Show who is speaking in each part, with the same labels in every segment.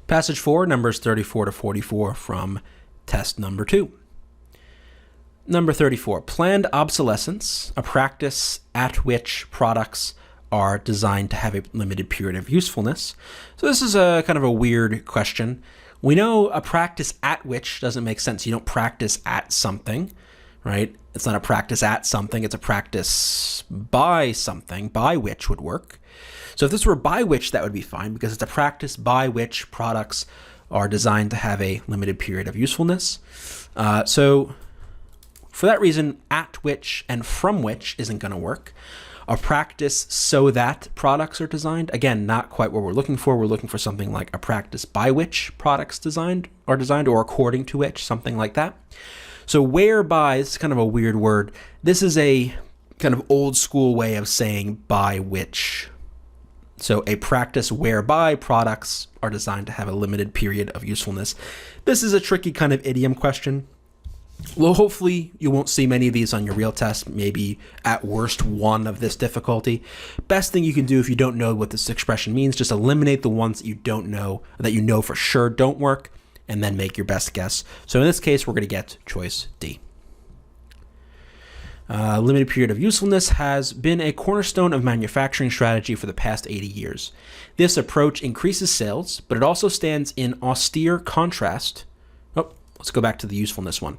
Speaker 1: Passage 4, numbers 34 to 44 from test number 2. Number 34, planned obsolescence, a practice at which products are designed to have a limited period of usefulness. So this is a kind of a weird question. We know a practice at which doesn't make sense. You don't practice at something, right? It's not a practice at something, it's a practice by something, by which would work. So if this were by which, that would be fine because it's a practice by which products are designed to have a limited period of usefulness. So for that reason, at which and from which isn't going to work. A practice so that products are designed, again, not quite what we're looking for. We're looking for something like a practice by which products are designed, or according to which, something like that. So whereby is kind of a weird word. This is a kind of old school way of saying by which. So a practice whereby products are designed to have a limited period of usefulness. This is a tricky kind of idiom question. Well, hopefully you won't see many of these on your real test, maybe at worst one of this difficulty. Best thing you can do if you don't know what this expression means, just eliminate the ones that you don't know, that you know for sure don't work, and then make your best guess. So in this case, we're going to get choice D. Limited period of usefulness has been a cornerstone of manufacturing strategy for the past 80 years. This approach increases sales, but it also stands in austere contrast. Let's go back to the usefulness one.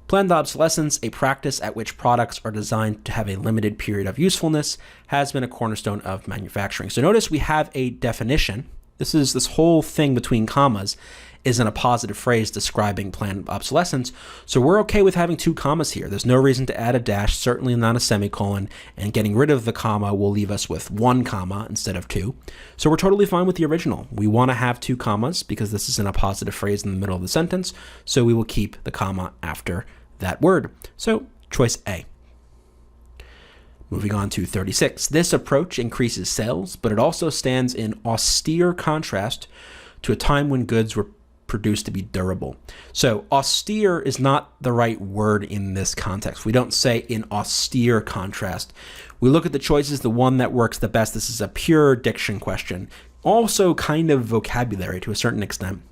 Speaker 1: Planned obsolescence, a practice at which products are designed to have a limited period of usefulness, has been a cornerstone of manufacturing. So notice we have a definition. This whole thing between commas isn't a positive phrase describing planned obsolescence. So we're okay with having 2 commas here. There's no reason to add a dash, certainly not a semicolon, and getting rid of the comma will leave us with 1 comma instead of 2. So we're totally fine with the original. We want to have 2 commas because this isn't a positive phrase in the middle of the sentence, so we will keep the comma after that word. So choice A. Moving on to 36. This approach increases sales, but it also stands in austere contrast to a time when goods were produced to be durable. So austere is not the right word in this context. We don't say in austere contrast. We look at the choices, the one that works the best. This is a pure diction question. Also kind of vocabulary to a certain extent.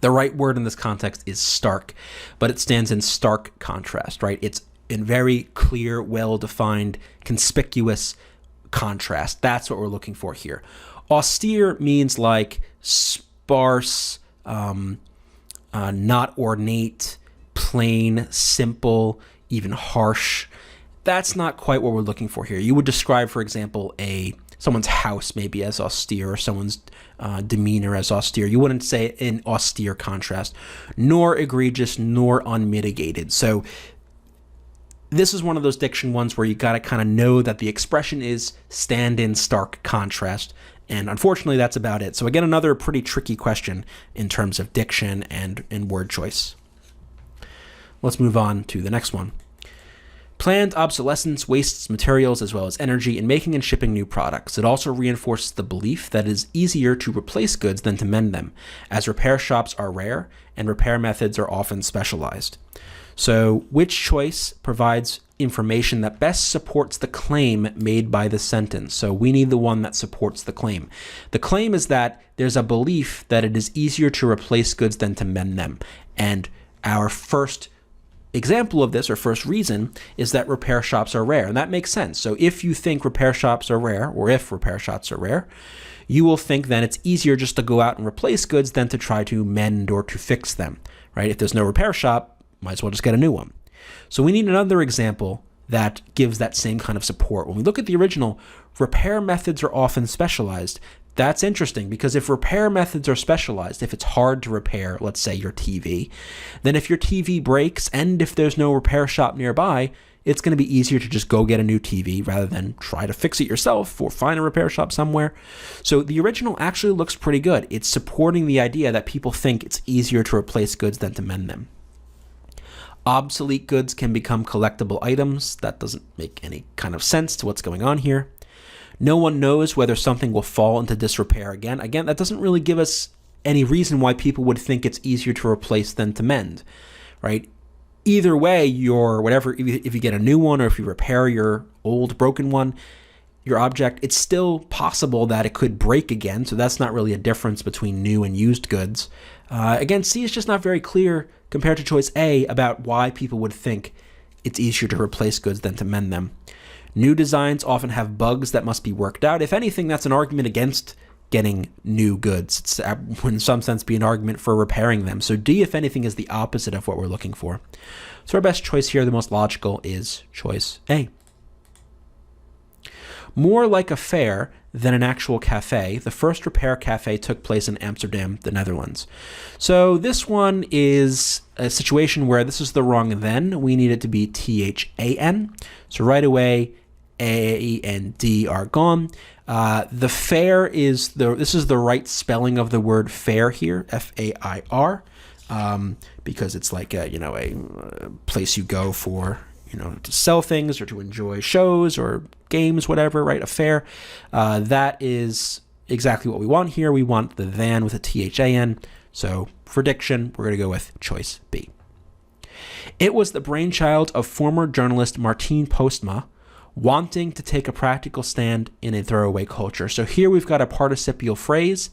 Speaker 1: The right word in this context is stark, but it stands in stark contrast, right? It's in very clear, well-defined, conspicuous contrast. That's what we're looking for here. Austere means like sparse, not ornate, plain, simple, even harsh. That's not quite what we're looking for here. You would describe, for example, someone's house maybe as austere, or someone's demeanor as austere. You wouldn't say in austere contrast, nor egregious, nor unmitigated. So this is one of those diction ones where you got to kind of know that the expression is stand in stark contrast. And unfortunately, that's about it. So again, another pretty tricky question in terms of diction and word choice. Let's move on to the next one. Planned obsolescence wastes materials as well as energy in making and shipping new products. It also reinforces the belief that it is easier to replace goods than to mend them, as repair shops are rare and repair methods are often specialized. So which choice provides information that best supports the claim made by the sentence? So we need the one that supports the claim. The claim is that there's a belief that it is easier to replace goods than to mend them. And our first example of this, or first reason, is that repair shops are rare. And that makes sense. So if you think repair shops are rare, or if repair shops are rare, you will think then it's easier just to go out and replace goods than to try to mend or to fix them, right? If there's no repair shop, might as well just get a new one. So we need another example that gives that same kind of support. When we look at the original, repair methods are often specialized. That's interesting because if repair methods are specialized, if it's hard to repair, let's say your TV, then if your TV breaks and if there's no repair shop nearby, it's going to be easier to just go get a new TV rather than try to fix it yourself or find a repair shop somewhere. So the original actually looks pretty good. It's supporting the idea that people think it's easier to replace goods than to mend them. Obsolete goods can become collectible items. That doesn't make any kind of sense to what's going on here. No one knows whether something will fall into disrepair again. Again, that doesn't really give us any reason why people would think it's easier to replace than to mend, right? Either way, if you get a new one or if you repair your old broken one, your object, it's still possible that it could break again, so that's not really a difference between new and used goods. Again, C is just not very clear compared to choice A about why people would think it's easier to replace goods than to mend them. New designs often have bugs that must be worked out. If anything, that's an argument against getting new goods. It's in some sense be an argument for repairing them. So D, if anything, is the opposite of what we're looking for. So our best choice here, the most logical, is choice A. More like a fair than an actual cafe, the first repair cafe took place in Amsterdam, the Netherlands. So this one is a situation where this is the wrong then. We need it to be THAN. So right away, A and D are gone. The fair is this is the right spelling of the word fair here, F-A-I-R, because it's like a place you go for, to sell things or to enjoy shows or games, whatever, right? A fair. That is exactly what we want here. We want the than with a THAN. So for diction, we're going to go with choice B. It was the brainchild of former journalist Martine Postma, wanting to take a practical stand in a throwaway culture. So here we've got a participial phrase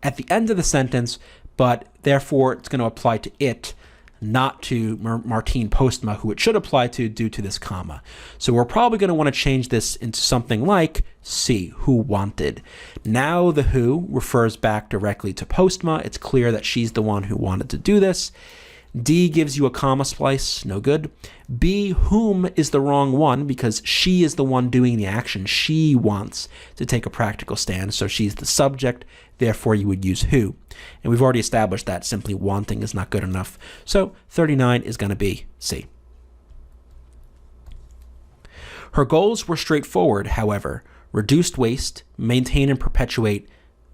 Speaker 1: at the end of the sentence, but therefore it's going to apply to it, not to Martine Postma, who it should apply to due to this comma. So we're probably going to want to change this into something like C, who wanted. Now the who refers back directly to Postma. It's clear that she's the one who wanted to do this. D gives you a comma splice, no good. B, whom, is the wrong one because she is the one doing the action. She wants to take a practical stand, so she's the subject. Therefore, you would use who. And we've already established that simply wanting is not good enough. So 39 is going to be C. Her goals were straightforward, however. Reduced waste, maintain and perpetuate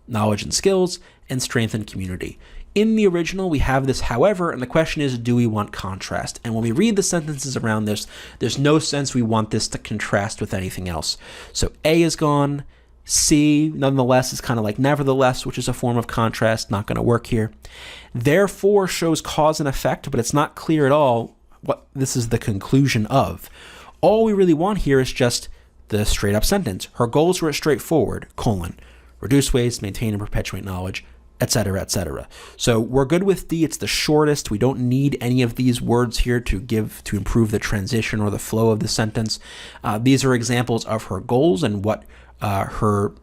Speaker 1: knowledge and skills, and strengthen community. In the original, we have this however, and the question is, do we want contrast? And when we read the sentences around this, there's no sense we want this to contrast with anything else. So A is gone. C, nonetheless, is kind of like nevertheless, which is a form of contrast, not going to work here. Therefore shows cause and effect, but it's not clear at all what this is the conclusion of. All we really want here is just the straight up sentence. Her goals were straightforward, reduce waste, maintain and perpetuate knowledge, etc., etc. So we're good with D. It's the shortest. We don't need any of these words here to improve the transition or the flow of the sentence. These are examples of her goals and what her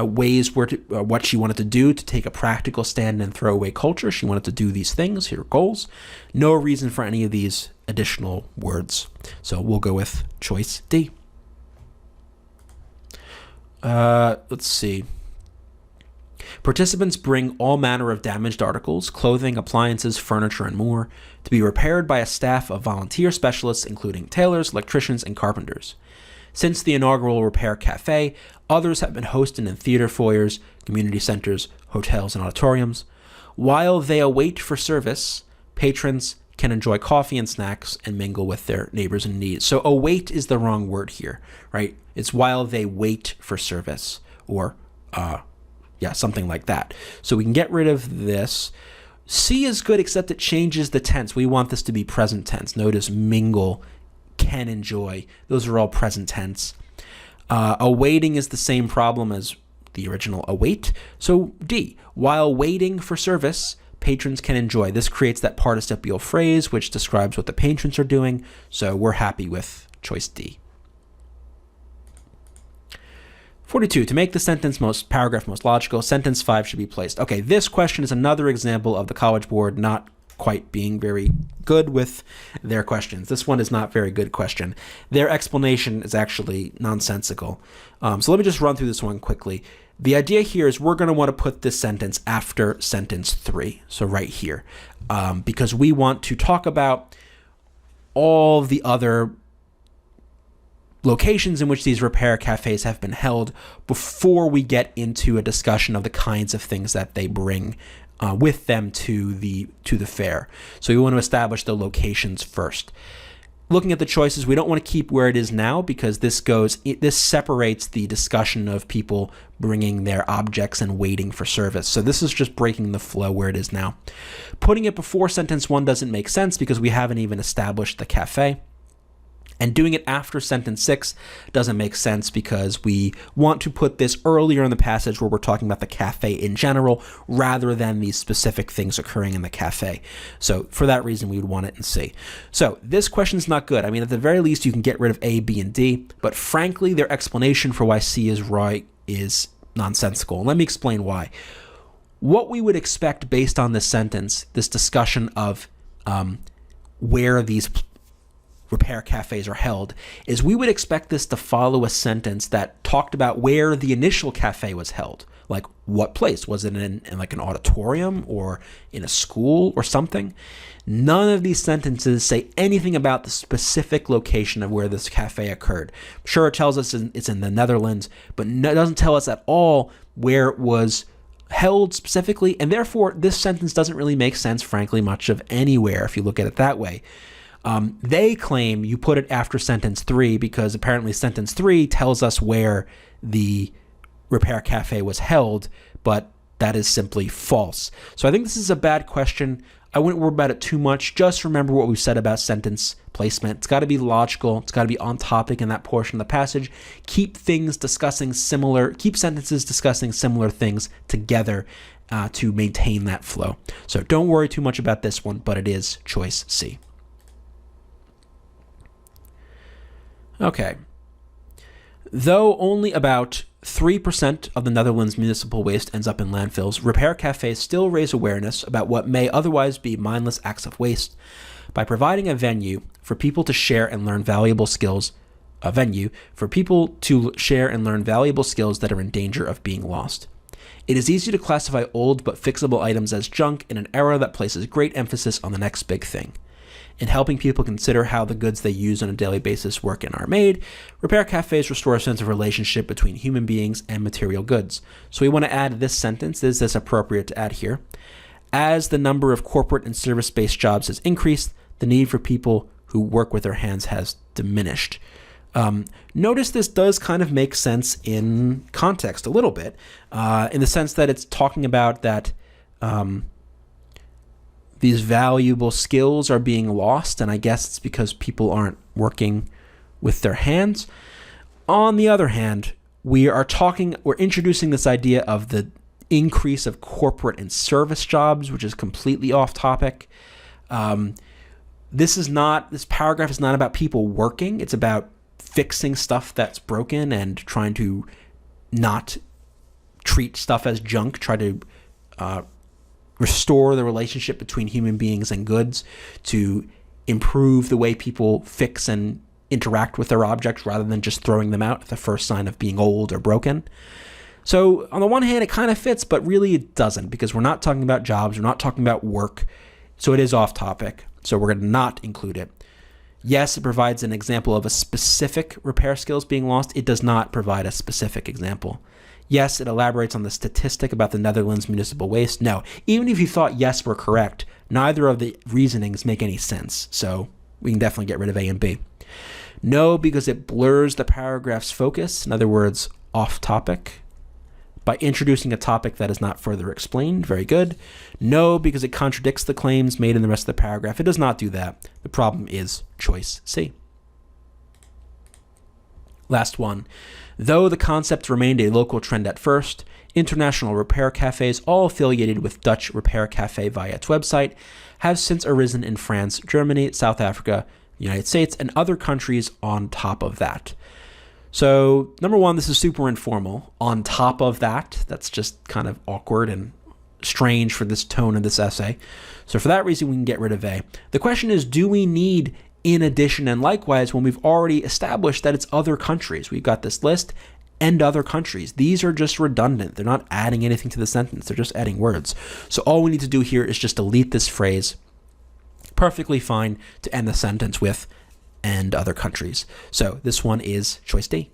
Speaker 1: ways were to what she wanted to do to take a practical stand in throwaway culture. She wanted to do these things. Here are goals. No reason for any of these additional words. So we'll go with choice D. Let's see. Participants bring all manner of damaged articles, clothing, appliances, furniture, and more, to be repaired by a staff of volunteer specialists, including tailors, electricians, and carpenters. Since the inaugural Repair Cafe, others have been hosted in theater foyers, community centers, hotels, and auditoriums. While they await for service, patrons can enjoy coffee and snacks and mingle with their neighbors in need. So await is the wrong word here, right? It's while they wait for service, or something like that. So we can get rid of this. C is good, except it changes the tense. We want this to be present tense. Notice mingle, can enjoy. Those are all present tense. Awaiting is the same problem as the original await. So D, while waiting for service, patrons can enjoy. This creates that participial phrase which describes what the patrons are doing. So we're happy with choice D. 42. To make the paragraph most logical, sentence 5 should be placed. Okay, this question is another example of the College Board not quite being very good with their questions. This one is not a very good question. Their explanation is actually nonsensical. So let me just run through this one quickly. The idea here is we're going to want to put this sentence after sentence 3, so right here, because we want to talk about all the other locations in which these repair cafes have been held before we get into a discussion of the kinds of things that they bring with them to the fair. So we want to establish the locations first. Looking at the choices, we don't want to keep where it is now because this separates the discussion of people bringing their objects and waiting for service. So this is just breaking the flow where it is now. Putting it before sentence 1 doesn't make sense because we haven't even established the cafe. And doing it after sentence 6 doesn't make sense because we want to put this earlier in the passage where we're talking about the cafe in general rather than these specific things occurring in the cafe. So for that reason, we would want it in C. So this question is not good. I mean, at the very least, you can get rid of A, B, and D, but frankly, their explanation for why C is right is nonsensical. And let me explain why. What we would expect based on this sentence, this discussion of where these repair cafes are held, is we would expect this to follow a sentence that talked about where the initial cafe was held. Like what place? Was it in like an auditorium or in a school or something? None of these sentences say anything about the specific location of where this cafe occurred. Sure, it tells us it's in the Netherlands, but it doesn't tell us at all where it was held specifically, and therefore this sentence doesn't really make sense, frankly, much of anywhere if you look at it that way. They claim you put it after sentence 3 because apparently sentence 3 tells us where the repair cafe was held, but that is simply false. So I think this is a bad question. I wouldn't worry about it too much. Just remember what we said about sentence placement. It's got to be logical. It's got to be on topic in that portion of the passage. Keep sentences discussing similar things together to maintain that flow. So don't worry too much about this one, but it is choice C. Okay. Though only about 3% of the Netherlands' municipal waste ends up in landfills, repair cafes still raise awareness about what may otherwise be mindless acts of waste by providing a venue for people to share and learn valuable skills, that are in danger of being lost. It is easy to classify old but fixable items as junk in an era that places great emphasis on the next big thing. In helping people consider how the goods they use on a daily basis work and are made, repair cafes restore a sense of relationship between human beings and material goods. So we want to add this sentence. Is this appropriate to add here? As the number of corporate and service-based jobs has increased, the need for people who work with their hands has diminished. Notice this does kind of make sense in context a little bit, in the sense that it's talking about that these valuable skills are being lost, and I guess it's because people aren't working with their hands. On the other hand, we're introducing this idea of the increase of corporate and service jobs, which is completely off topic. This paragraph is not about people working. It's about fixing stuff that's broken and trying to not treat stuff as junk, try to restore the relationship between human beings and goods, to improve the way people fix and interact with their objects rather than just throwing them out at the first sign of being old or broken. So on the one hand, it kind of fits, but really it doesn't, because we're not talking about jobs, we're not talking about work, so it is off topic. So we're going to not include it. Yes, it provides an example of a specific repair skills being lost. It does not provide a specific example. Yes, it elaborates on the statistic about the Netherlands municipal waste. No, even if you thought yes were correct, neither of the reasonings make any sense. So we can definitely get rid of A and B. No, because it blurs the paragraph's focus. In other words, off topic. By introducing a topic that is not further explained. Very good. No, because it contradicts the claims made in the rest of the paragraph. It does not do that. The problem is choice C. Last one. Though the concept remained a local trend at first, international repair cafes, all affiliated with Dutch Repair Cafe via its website, have since arisen in France, Germany, South Africa, the United States, and other countries on top of that. So, number one, this is super informal. On top of that, that's just kind of awkward and strange for this tone of this essay. So for that reason, we can get rid of A. The question is, do we need in addition and likewise when we've already established that it's other countries? We've got this list and other countries. These are just redundant. They're not adding anything to the sentence. They're just adding words. So all we need to do here is just delete this phrase. Perfectly fine to end the sentence with and other countries. So this one is choice D.